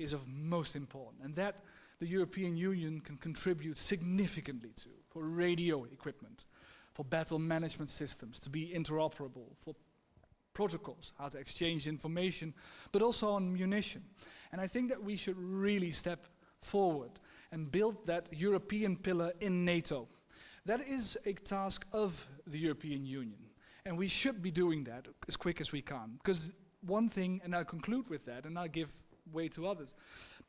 is of most important, and that the European Union can contribute significantly to, for radio equipment, for battle management systems to be interoperable, for protocols, how to exchange information, but also on munition. And I think that we should really step forward and build that European pillar in NATO. That is a task of the European Union, and we should be doing that as quick as we can. Because one thing, and I'll conclude with that, and I'll give way to others,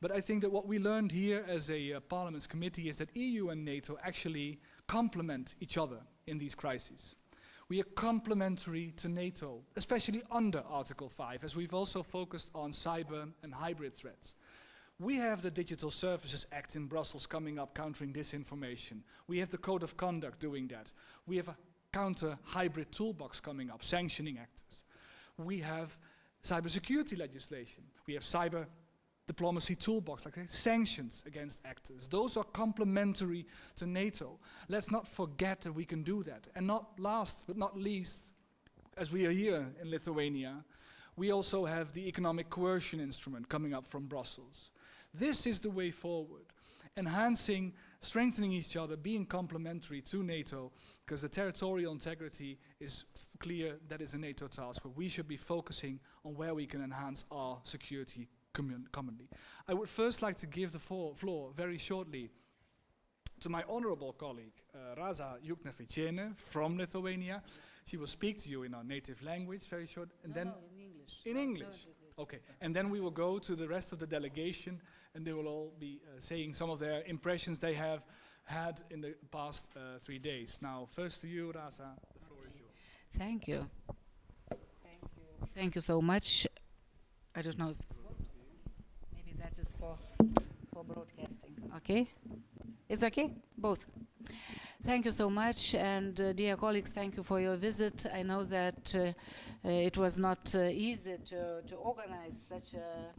but I think that what we learned here as a Parliament's committee is that EU and NATO actually complement each other in these crises. We are complementary to NATO, especially under Article 5, as we've also focused on cyber and hybrid threats. We have the Digital Services Act in Brussels coming up, countering disinformation. We have the Code of Conduct doing that. We have a counter-hybrid toolbox coming up, sanctioning actors. We have cybersecurity legislation. We have cyber diplomacy toolbox, like sanctions against actors. Those are complementary to NATO. Let's not forget that we can do that. And not last but not least, as we are here in Lithuania, we also have the economic coercion instrument coming up from Brussels. This is the way forward, enhancing, strengthening each other, being complementary to NATO, because the territorial integrity is clear, that is a NATO task, but we should be focusing on where we can enhance our security commonly. I would first like to give the floor very shortly to my honorable colleague, Rasa Juknevičienė from Lithuania. She will speak to you in our native language, very short, and then in English. In English. Okay, and then we will go to the rest of the delegation, and they will all be saying some of their impressions they have had in the past 3 days. Now, first to you, Rasa, the floor is yours. Thank you. Thank you. Thank you so much. I don't know if it works. Maybe that is for broadcasting. Okay? It's okay? Both. Thank you so much, and dear colleagues, thank you for your visit. I know that it was not easy to organize such a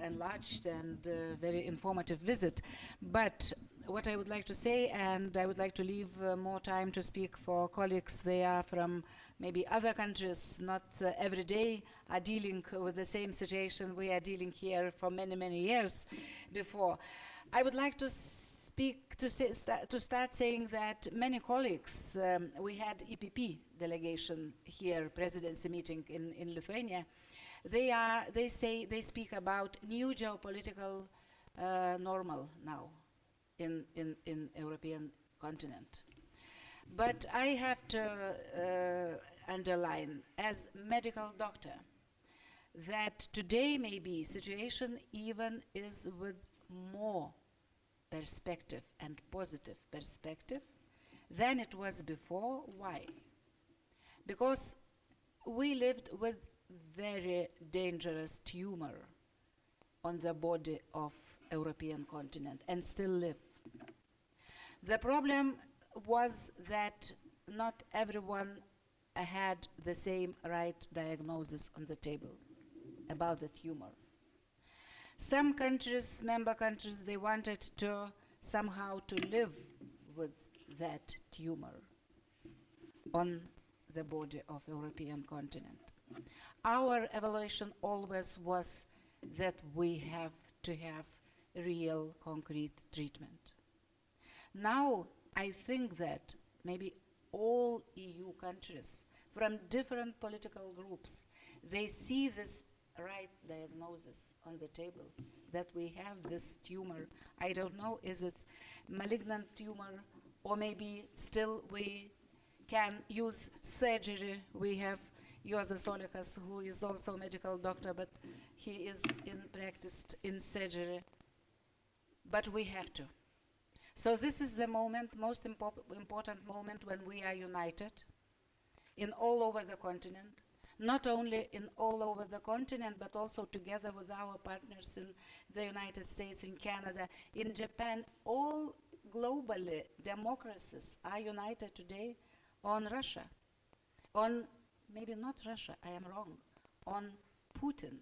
enlarged and very informative visit, but what I would like to say, and I would like to leave more time to speak for colleagues, they are from maybe other countries, not every day are dealing with the same situation we are dealing here for many, many years before. I would like to start saying that many colleagues, we had EPP delegation here, presidency meeting in Lithuania. They speak about new geopolitical normal now in European continent. But I have to underline, as medical doctor, that today maybe situation even is with more perspective and positive perspective than it was before. Why? Because we lived with very dangerous tumor on the body of European continent and still live. The problem was that not everyone had the same right diagnosis on the table about the tumor. Some countries, member countries, they wanted to somehow to live with that tumor on the body of European continent. Our evaluation always was that we have to have real concrete treatment. Now I think that maybe all EU countries from different political groups, they see this right diagnosis on the table, that we have this tumor. I don't know, is it malignant tumor, or maybe still we can use surgery. We have Juozas Olekas, who is also a medical doctor, but he is in practice in surgery. But we have to. So this is the moment, most important moment when we are united in all over the continent. Not only in all over the continent, but also together with our partners in the United States, in Canada, in Japan. All globally democracies are united today on Russia, on maybe not Russia, I am wrong, on Putin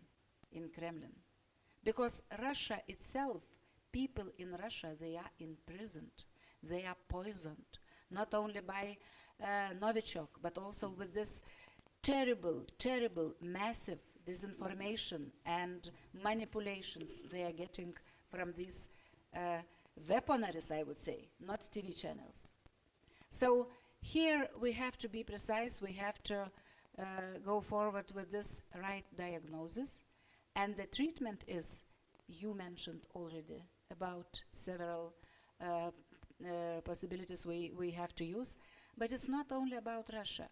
in Kremlin. Because Russia itself, people in Russia, they are imprisoned, they are poisoned, not only by Novichok, but also with this terrible, terrible, massive disinformation and manipulations they are getting from these weaponaries, I would say, not TV channels. So here we have to be precise, we have to go forward with this right diagnosis, and the treatment is, you mentioned already about several possibilities we have to use, but it's not only about Russia.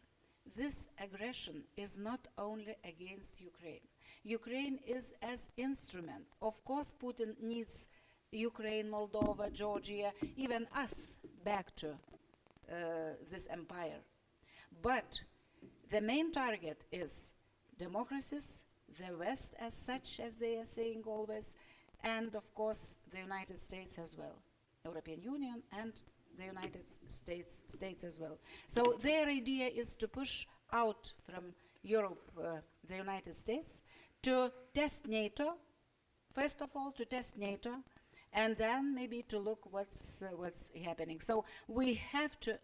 This aggression is not only against Ukraine. Ukraine is as instrument. Of course, Putin needs Ukraine, Moldova, Georgia, even us back to this empire. But the main target is democracies, the West as such, as they are saying always, and of course the United States as well, European Union and the United States as well. So their idea is to push out from Europe, the United States, to test NATO, first of all to test NATO, and then maybe to look what's happening. So we have to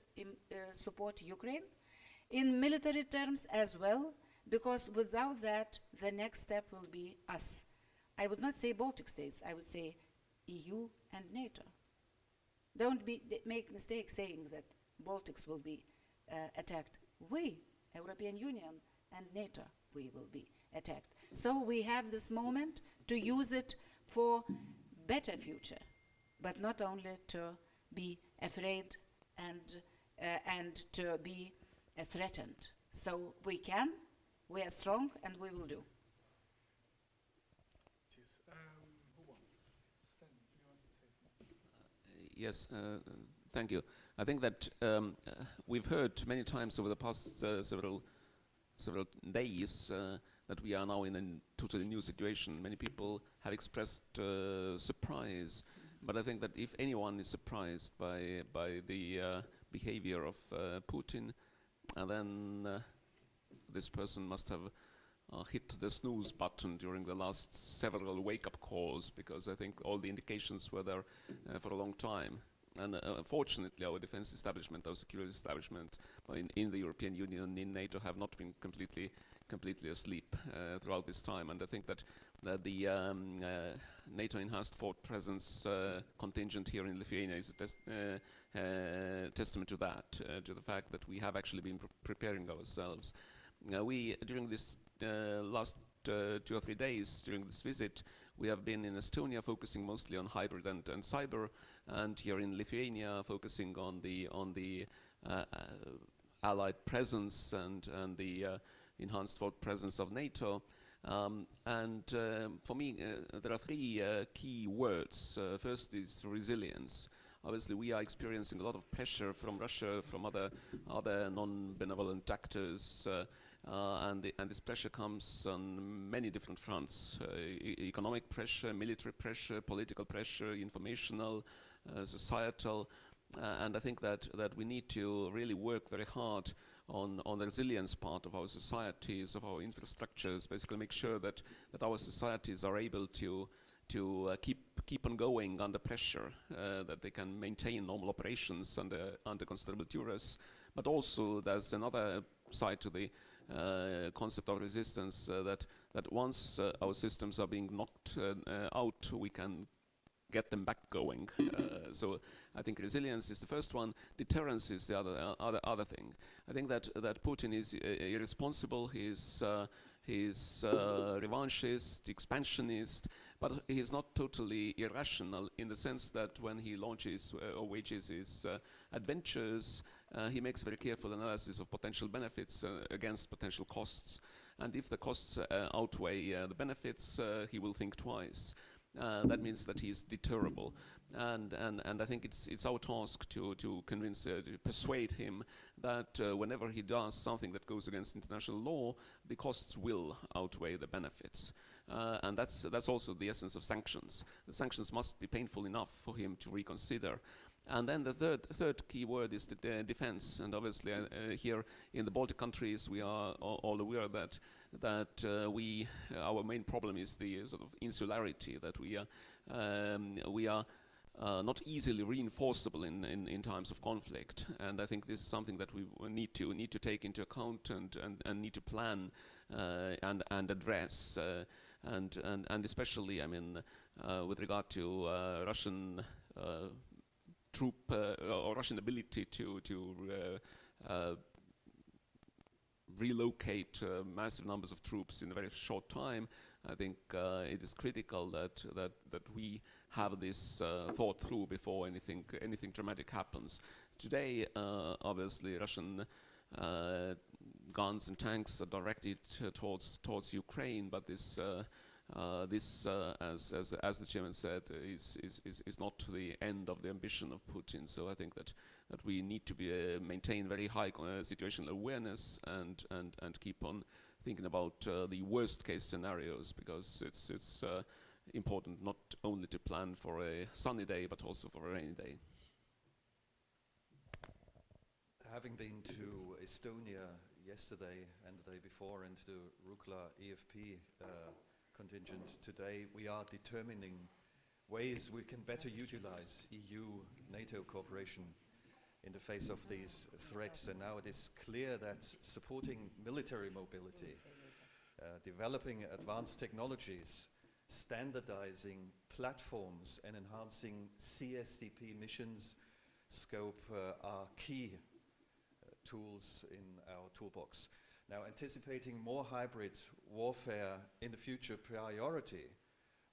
support Ukraine in military terms as well, because without that, the next step will be us. I would not say Baltic states, I would say EU and NATO. Don't make mistake saying that Baltics will be attacked. We, European Union and NATO, we will be attacked. So we have this moment to use it for better future, but not only to be afraid and to be threatened. So we can, we are strong, and we will do. Who wants? Sven, do you want to say something? Yes, thank you. I think that we've heard many times over the past several days that we are now in a totally new situation. Many people have expressed surprise, but I think that if anyone is surprised by the behavior of Putin, then this person must have hit the snooze button during the last several wake-up calls, because I think all the indications were there for a long time. And fortunately, our defense establishment, our security establishment in the European Union, in NATO, have not been completely asleep throughout this time. And I think that the NATO enhanced force presence contingent here in Lithuania is a testament to that, to the fact that we have actually been preparing ourselves. We, during this last 2 or 3 days during this visit, we have been in Estonia focusing mostly on hybrid and cyber, and here in Lithuania focusing on the allied presence and the enhanced force presence of NATO. For me, there are 3 key words. First is resilience. Obviously, we are experiencing a lot of pressure from Russia, from other non-benevolent actors, and this pressure comes on many different fronts: economic pressure, military pressure, political pressure, informational, societal, and I think that we need to really work very hard on the resilience part of our societies, of our infrastructures, basically make sure that our societies are able to keep on going under pressure, that they can maintain normal operations under considerable duress. But also there's another side to the concept of resistance, that once our systems are being knocked out, we can get them back going. So I think resilience is the first one. Deterrence is the other thing. I think that Putin is irresponsible. He's revanchist, expansionist, but he is not totally irrational in the sense that when he launches or wages his adventures, he makes very careful analysis of potential benefits against potential costs. And if the costs outweigh the benefits, he will think twice. That means that he is deterrable, and I think it's our task to convince, to persuade him that whenever he does something that goes against international law, the costs will outweigh the benefits, and that's also the essence of sanctions. The sanctions must be painful enough for him to reconsider. And then the third key word is the defense. And obviously here in the Baltic countries, we are all aware that our main problem is the sort of insularity, that we are not easily reinforceable in times of conflict. And I think this is something that we need to take into account and need to plan and address, and especially, I mean, with regard to Russian troop or Russian ability to relocate massive numbers of troops in a very short time. I think it is critical that we have this thought through before anything dramatic happens. Today, obviously, Russian guns and tanks are directed towards Ukraine, but this as the chairman said, is not the end of the ambition of Putin. So I think that we need to maintain very high situational awareness and keep on thinking about the worst case scenarios, because it's important not only to plan for a sunny day but also for a rainy day. Having been to Estonia yesterday and the day before, and to Rukla EFP contingent today, we are determining ways we can better utilize EU-NATO cooperation in the face of these threats. And now it is clear that supporting military mobility, developing advanced technologies, standardizing platforms and enhancing CSDP missions scope are key tools in our toolbox. Now, anticipating more hybrid warfare in the future, priority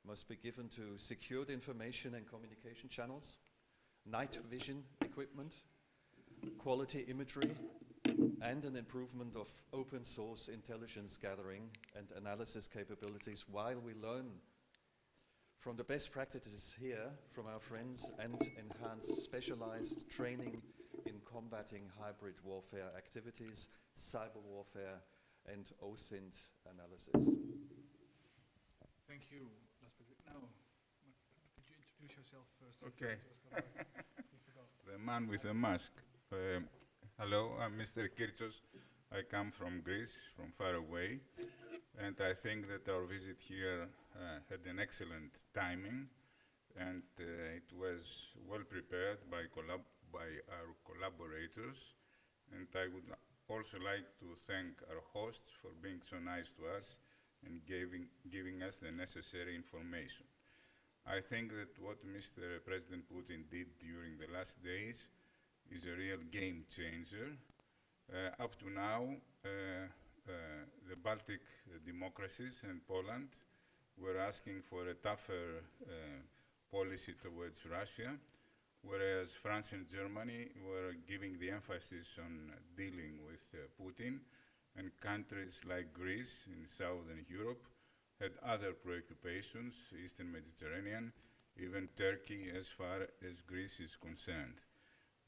must be given to secured information and communication channels, night vision equipment, quality imagery, and an improvement of open source intelligence gathering and analysis capabilities, while we learn from the best practices here from our friends and enhance specialized training in combating hybrid warfare activities, cyber warfare, and OSINT analysis. Thank you. Now, could you introduce yourself first? Okay. The man with the mask. Hello, I'm Mr. Kirtsos. I come from Greece, from far away, and I think that our visit here had an excellent timing, and it was well prepared by our collaborators, and I would also like to thank our hosts for being so nice to us and giving us the necessary information. I think that what Mr. President Putin did during the last days is a real game changer. Up to now, the Baltic democracies and Poland were asking for a tougher policy towards Russia, whereas France and Germany were giving the emphasis on dealing with Putin, and countries like Greece in Southern Europe had other preoccupations, Eastern Mediterranean, even Turkey as far as Greece is concerned.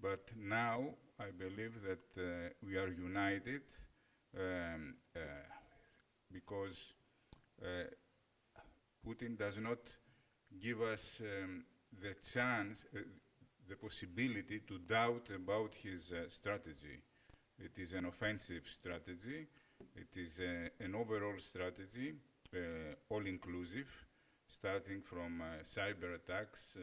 But now I believe that we are united because Putin does not give us the chance, the possibility to doubt about his strategy. It is an offensive strategy. It is an overall strategy, all-inclusive, starting from cyber attacks,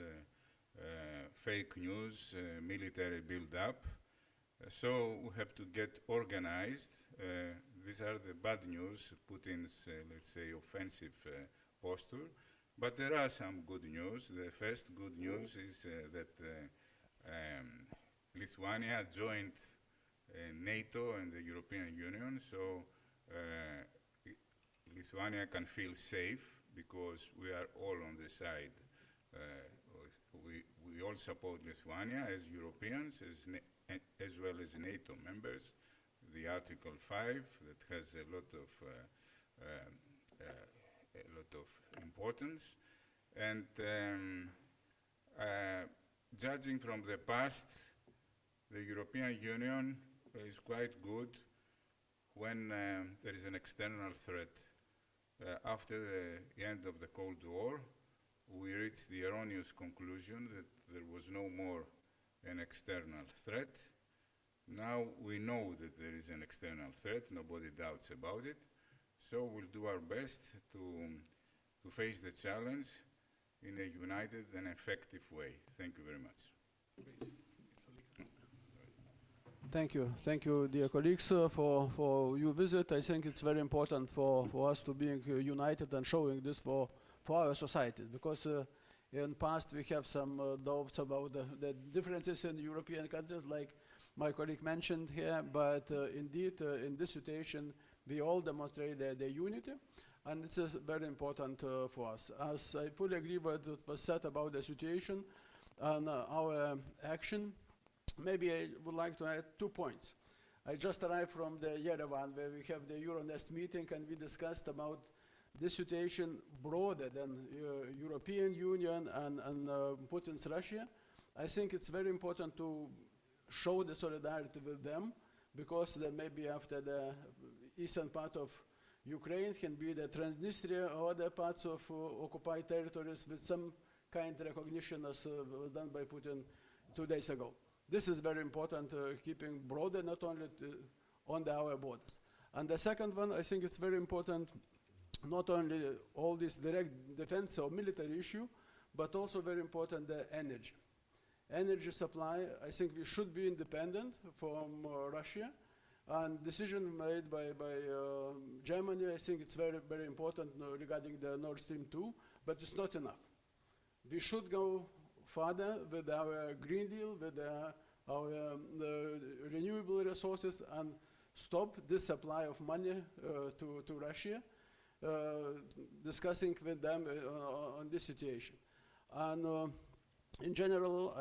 fake news, military build-up. So we have to get organized. These are the bad news, Putin's, let's say, offensive posture. But there are some good news. The first good news is that Lithuania joined NATO and the European Union, so Lithuania can feel safe because we are all on the side. We all support Lithuania as Europeans, as well as NATO members. The Article 5 that has a lot of importance, and judging from the past, the European Union is quite good when there is an external threat. After the end of the Cold War, we reached the erroneous conclusion that there was no more an external threat. Now we know that there is an external threat, nobody doubts about it, so we'll do our best to face the challenge in a united and effective way. Thank you very much. Great. Thank you, dear colleagues, for your visit. I think it's very important for us to be united and showing this for our societies, because in past we have some doubts about the differences in European countries, like my colleague mentioned here, but indeed in this situation we all demonstrate the unity, and this is very important for us. As I fully agree with what was said about the situation and our action, maybe I would like to add 2 points. I just arrived from the Yerevan, where we have the Euronest meeting, and we discussed about this situation broader than European Union and Putin's Russia. I think it's very important to show the solidarity with them, because then maybe after the eastern part of Ukraine can be the Transnistria or other parts of occupied territories with some kind of recognition, as was done by Putin 2 days ago. This is very important, keeping broader, not only on our borders. And the second one, I think it's very important, not only all this direct defense or military issue, but also very important the energy. Energy supply, I think we should be independent from Russia. And decision made by Germany, I think it's very, very important regarding the Nord Stream 2, but it's not enough. We should go further with our Green Deal, with our renewable resources, and stop this supply of money to Russia, discussing with them on this situation. And in general,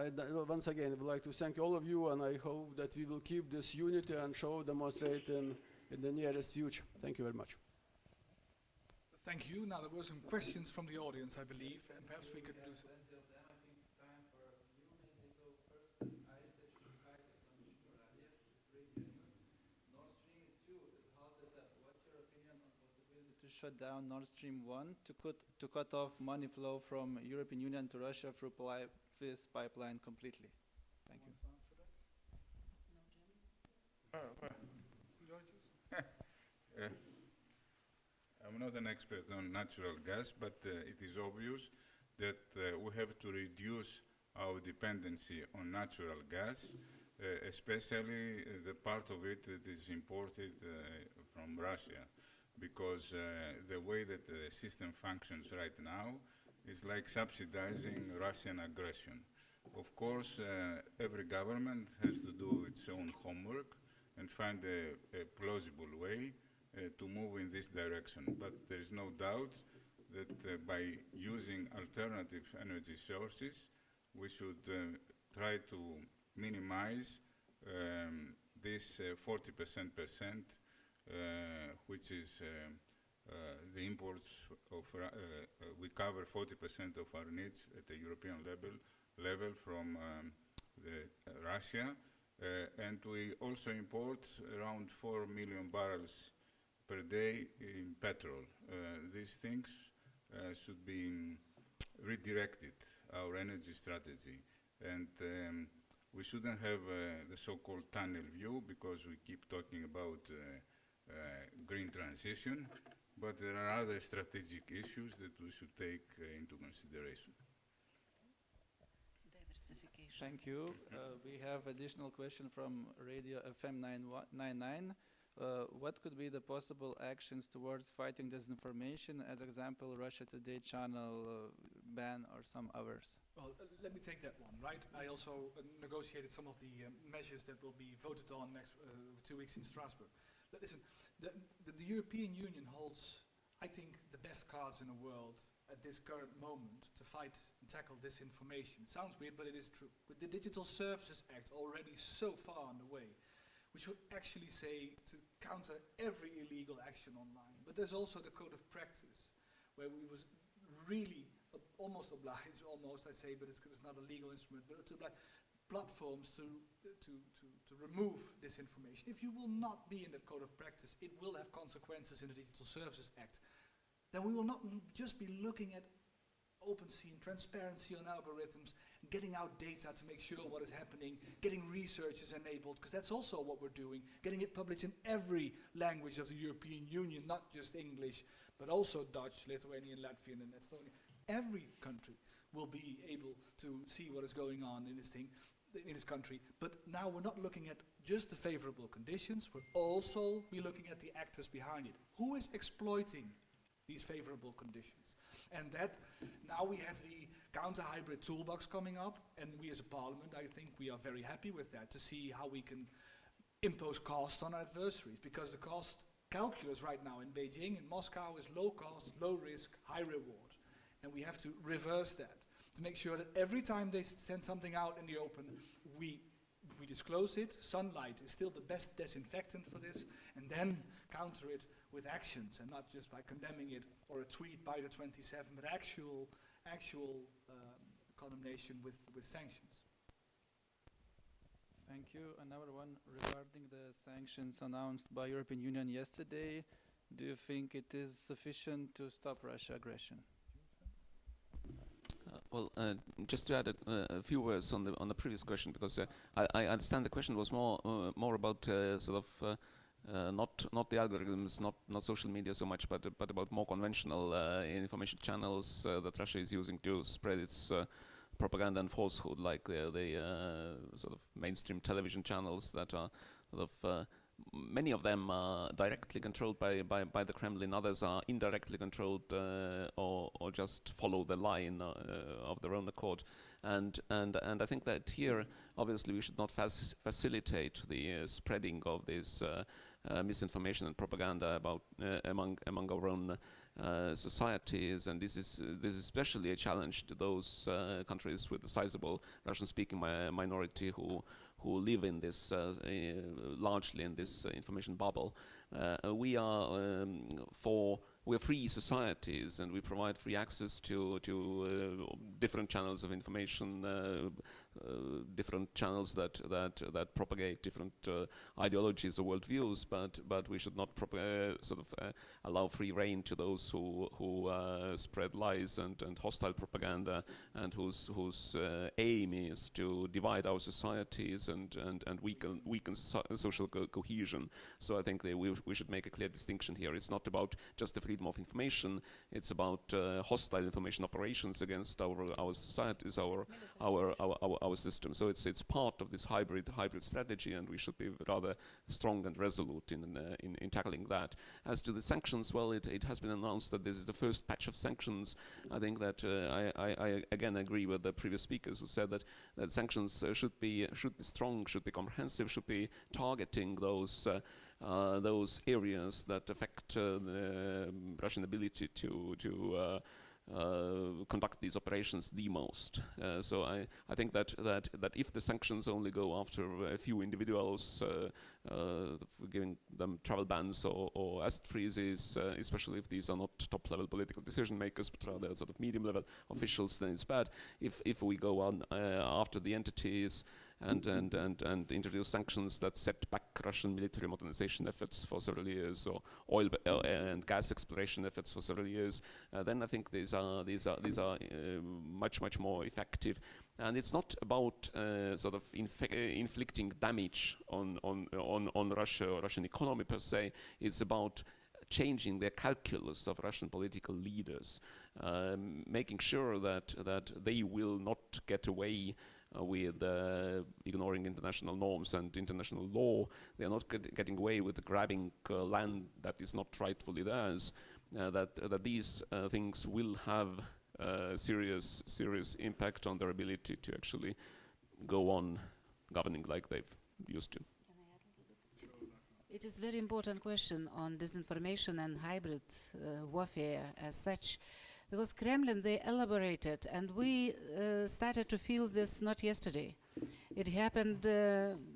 once again, I would like to thank all of you, and I hope that we will keep this unity and demonstrate in the nearest future. Thank you very much. Thank you. Now there were some questions from the audience, I believe, and perhaps we could do so. Shut down Nord Stream 1 to cut off money flow from European Union to Russia through this pipeline completely. Thank you. I'm not an expert on natural gas, but it is obvious that we have to reduce our dependency on natural gas, especially the part of it that is imported from Russia. Because the way that the system functions right now is like subsidizing Russian aggression. Of course, every government has to do its own homework and find a plausible way to move in this direction. But there is no doubt that by using alternative energy sources, we should try to minimize this 40% which is the imports of, we cover 40% of our needs at the European level from Russia, and we also import around 4 million barrels per day in petrol. These things should be redirected, our energy strategy, and we shouldn't have the so-called tunnel view, because we keep talking about green transition, but there are other strategic issues that we should take into consideration. Diversification. Thank you. We have additional question from Radio FM 999. What could be the possible actions towards fighting disinformation, as example, Russia Today channel ban or some others? Well, let me take that one, right? I also negotiated some of the measures that will be voted on next 2 weeks in Strasbourg. But listen, the European Union holds, I think, the best cards in the world at this current moment to fight and tackle disinformation. It sounds weird, but it is true. With the Digital Services Act already so far on the way, which would actually say to counter every illegal action online. But there's also the Code of Practice, where we was really almost obliged, almost I say, but it's not a legal instrument, but to oblige platforms to remove disinformation. If you will not be in that Code of Practice, it will have consequences in the Digital Services Act. Then we will not just be looking at open and transparency on algorithms, getting out data to make sure what is happening, getting researchers enabled, because that's also what we're doing, getting it published in every language of the European Union, not just English, but also Dutch, Lithuanian, Latvian, and Estonian. Every country will be able to see what is going on in this thing. in this country. But now we're not looking at just the favorable conditions, we'll also be looking at the actors behind it. Who is exploiting these favorable conditions? And that, now we have the counter-hybrid toolbox coming up, and we as a parliament, I think we are very happy with that, to see how we can impose costs on our adversaries, because the cost calculus right now in Beijing and Moscow is low cost, low risk, high reward. And we have to reverse that, to make sure that every time they send something out in the open, we disclose it. Sunlight is still the best disinfectant for this, and then counter it with actions, and not just by condemning it or a tweet by the 27, but actual condemnation with sanctions. Thank you. Another one regarding the sanctions announced by European Union yesterday. Do you think it is sufficient to stop Russia aggression? Just to add a few words on the previous question, because I understand the question was more about not the algorithms, not social media so much, but about more conventional information channels that Russia is using to spread its propaganda and falsehood, like the sort of mainstream television channels that are sort of many of them are directly controlled by the Kremlin. Others are indirectly controlled or just follow the line of their own accord. And I think that here, obviously, we should not facilitate the spreading of this misinformation and propaganda about among our own societies, and this is especially a challenge to those countries with a sizable Russian-speaking minority who live in this largely in this information bubble. We're free societies, and we provide free access to different channels of information, different channels that propagate different ideologies or worldviews. But we should not allow free rein to those who spread lies and hostile propaganda, and whose aim is to divide our societies and weaken social cohesion. So I think we should make a clear distinction here. It's not about just the freedom of information. It's about hostile information operations against our societies, our system. So it's part of this hybrid strategy, and we should be rather strong and resolute in tackling that. As to the sanctions, well, it has been announced that this is the first batch of sanctions. I think that I again agree with the previous speakers who said that sanctions should be strong, should be comprehensive, should be targeting those areas that affect the Russian ability to conduct these operations the most. So I think that if the sanctions only go after a few individuals, giving them travel bans or asset freezes, especially if these are not top-level political decision makers, but rather sort of medium-level officials, then it's bad. If we go on after the entities and introduce sanctions that set back Russian military modernization efforts for several years, or oil and gas exploration efforts for several years, then I think these are much more effective. And it's not about sort of inflicting damage on Russia or Russian economy per se. It's about changing the calculus of Russian political leaders, making sure that they will not get away with ignoring international norms and international law. They are not getting away with grabbing land that is not rightfully theirs. That these things will have serious impact on their ability to actually go on governing like they've used to. It is a very important question on disinformation and hybrid warfare as such, because Kremlin, they elaborated, and we started to feel this not yesterday. It happened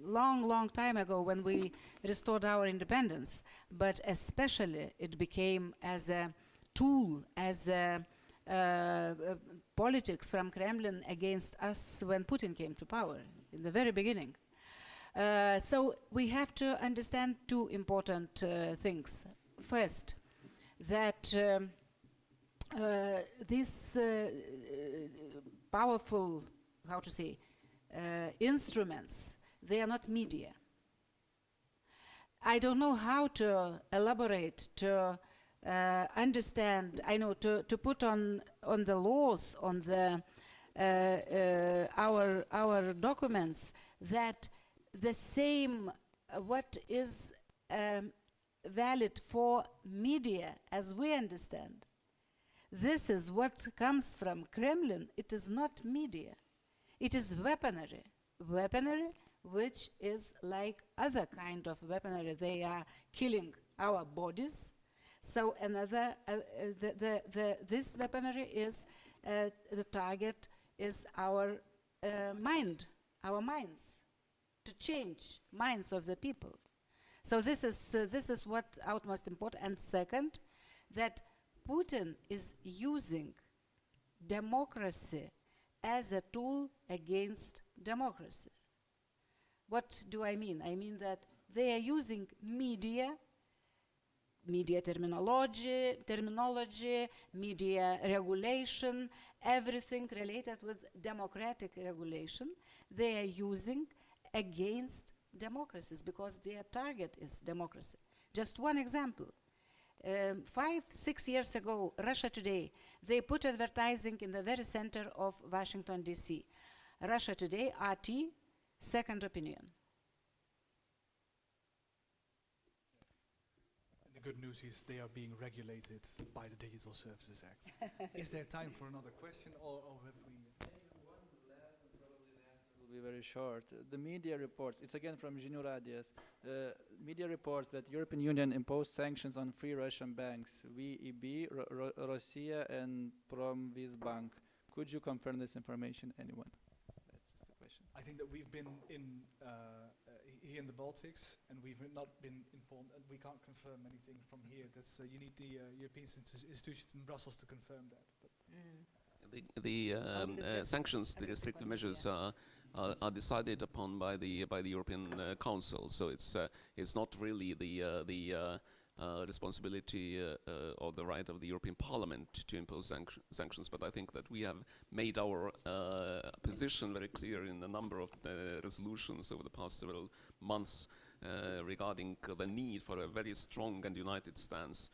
long time ago when we restored our independence, but especially it became as a tool, as a politics from Kremlin against us when Putin came to power in the very beginning. So we have to understand two important things. First, that these powerful, how to say, instruments, they are not media. I don't know how to elaborate, to understand, I know, to put on the laws, on the our documents that the same what is valid for media as we understand. This is what comes from Kremlin. It is not media. It is weaponry. Weaponry which is like other kind of weaponry. They are killing our bodies. So another, this weaponry is, the target is our mind, our minds, to change minds of the people. So this is what utmost important. And second, that Putin is using democracy as a tool against democracy. What do I mean? I mean that they are using media terminology, media regulation, everything related with democratic regulation, they are using against democracies because their target is democracy. Just one example. 5-6 years ago, Russia Today, they put advertising in the very center of Washington, D.C. Russia Today, RT, second opinion. And the good news is they are being regulated by the Digital Services Act. Is there time for another question, or have we... Will be very short. The media reports, it's again from Žinių radijas, media reports that European Union imposed sanctions on three Russian banks, VEB, Rossiya and Promvisbank. Could you confirm this information, anyone? That's just the question. I think that we've been in here in the Baltics, and we've not been informed, and we can't confirm anything from here. That's you need the European institutions in Brussels to confirm that. But the sanctions, the restrictive measures are decided upon by the European Council. So it's not really the responsibility or the right of the European Parliament to impose sanctions. But I think that we have made our position very clear in a number of resolutions over the past several months regarding the need for a very strong and united stance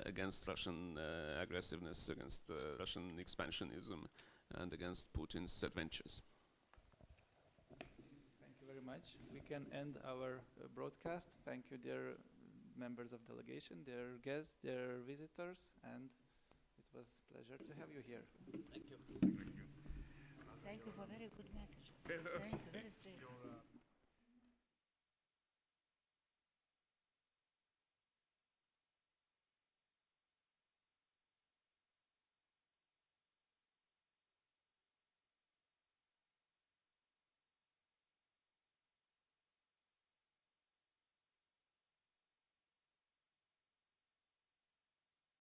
against Russian aggressiveness, against Russian expansionism, and against Putin's adventures. Thank you very much. We can end our broadcast. Thank you, dear members of delegation, dear guests, dear visitors, and it was a pleasure to have you here. Thank you. Thank you for very good message. Thank you, very straight.